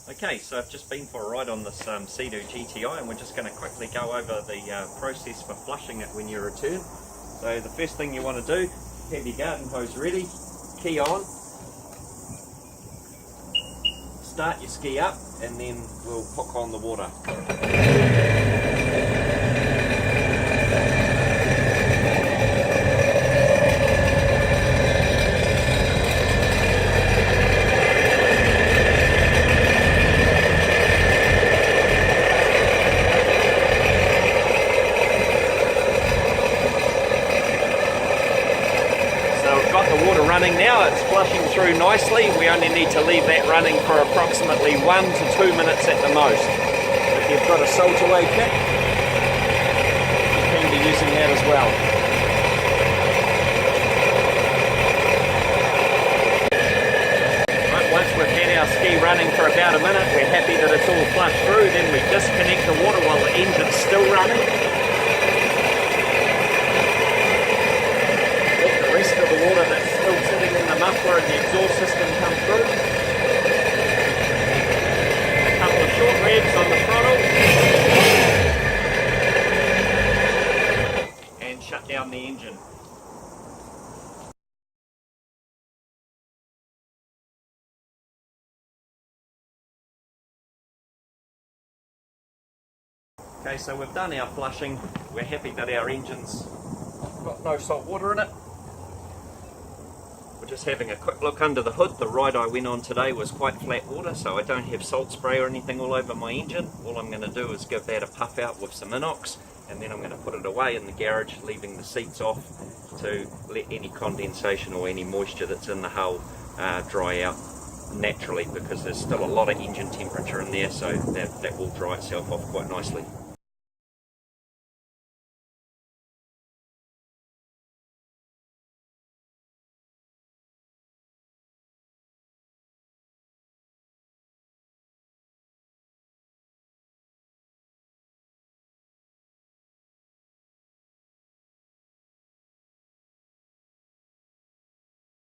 Okay, so I've just been for a ride on this SeaDoo GTI, and we're just going to quickly go over the process for flushing it when you return. So the first thing you want to do, have your garden hose ready, key on, start your ski up, and then we'll hook on the water. The water running now, it's flushing through nicely. We only need to leave that running for approximately 1 to 2 minutes at the most. If you've got a salt away kit, you can be using that as well. Right, once we've had our ski running for about a minute, we're happy that it's all flushed through, then we disconnect the water while the engine's still running. The water that's still sitting in the muffler and the exhaust system come through. A couple of short revs on the throttle and shut down the engine. Okay, so we've done our flushing. We're happy that our engine's got no salt water in it. Just having a quick look under the hood. The ride I went on today was quite flat water, so I don't have salt spray or anything all over my engine. All I'm going to do is give that a puff out with some inox, and then I'm going to put it away in the garage, leaving the seats off to let any condensation or any moisture that's in the hull dry out naturally, because there's still a lot of engine temperature in there, so that will dry itself off quite nicely.